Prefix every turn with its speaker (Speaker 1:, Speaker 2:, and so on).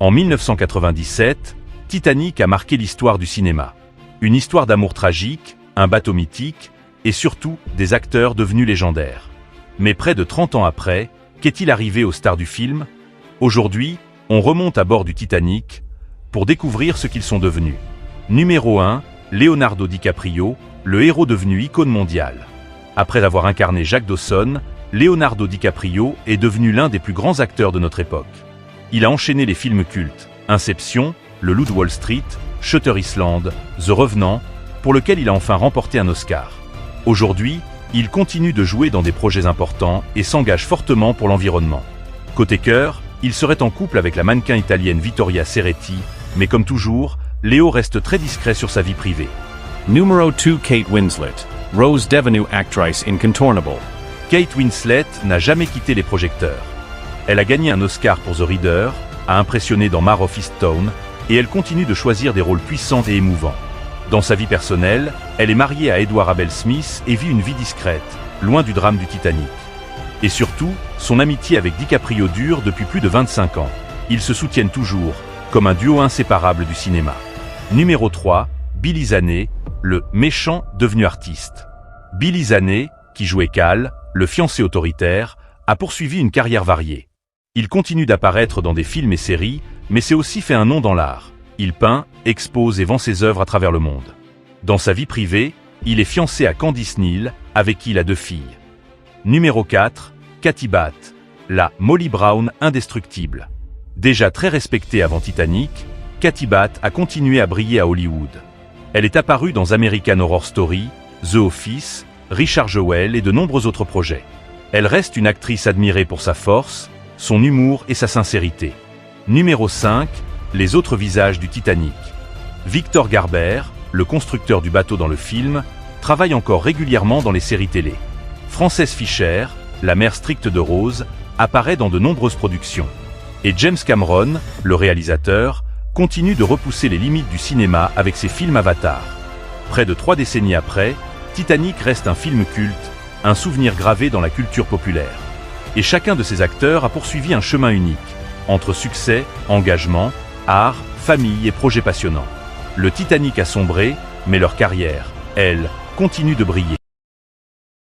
Speaker 1: En 1997, Titanic a marqué l'histoire du cinéma. Une histoire d'amour tragique, un bateau mythique, et surtout des acteurs devenus légendaires. Mais près de 30 ans après, qu'est-il arrivé aux stars du film? Aujourd'hui, on remonte à bord du Titanic pour découvrir ce qu'ils sont devenus. Numéro 1, Leonardo DiCaprio, le héros devenu icône mondiale. Après avoir incarné Jack Dawson, Leonardo DiCaprio est devenu l'un des plus grands acteurs de notre époque. Il a enchaîné les films cultes, Inception, Le Loup de Wall Street, Shutter Island, The Revenant, pour lequel il a enfin remporté un Oscar. Aujourd'hui, il continue de jouer dans des projets importants et s'engage fortement pour l'environnement. Côté cœur, il serait en couple avec la mannequin italienne Vittoria Serretti, mais comme toujours, Léo reste très discret sur sa vie privée.
Speaker 2: Numero 2 Kate Winslet, Rose Devenue actrice incontournable.
Speaker 1: Kate Winslet n'a jamais quitté les projecteurs. Elle a gagné un Oscar pour The Reader, a impressionné dans Mare of Easttown, et elle continue de choisir des rôles puissants et émouvants. Dans sa vie personnelle, elle est mariée à Edward Abel Smith et vit une vie discrète, loin du drame du Titanic. Et surtout, son amitié avec DiCaprio dure depuis plus de 25 ans. Ils se soutiennent toujours, comme un duo inséparable du cinéma. Numéro 3, Billy Zane, le méchant devenu artiste. Billy Zane, qui jouait Cal, le fiancé autoritaire, a poursuivi une carrière variée. Il continue d'apparaître dans des films et séries, mais s'est aussi fait un nom dans l'art. Il peint, expose et vend ses œuvres à travers le monde. Dans sa vie privée, il est fiancé à Candice Neal, avec qui il a 2 filles. Numéro 4, Kathy Bates, la Molly Brown indestructible. Déjà très respectée avant Titanic, Kathy Bates a continué à briller à Hollywood. Elle est apparue dans American Horror Story, The Office, Richard Jewell et de nombreux autres projets. Elle reste une actrice admirée pour sa force, son humour et sa sincérité. Numéro 5, les autres visages du Titanic. Victor Garber, le constructeur du bateau dans le film, travaille encore régulièrement dans les séries télé. Frances Fisher, la mère stricte de Rose, apparaît dans de nombreuses productions. Et James Cameron, le réalisateur, continue de repousser les limites du cinéma avec ses films Avatar. Près de 3 décennies après, Titanic reste un film culte, un souvenir gravé dans la culture populaire. Et chacun de ces acteurs a poursuivi un chemin unique, entre succès, engagement, art, famille et projets passionnants. Le Titanic a sombré, mais leur carrière, elle, continue de briller.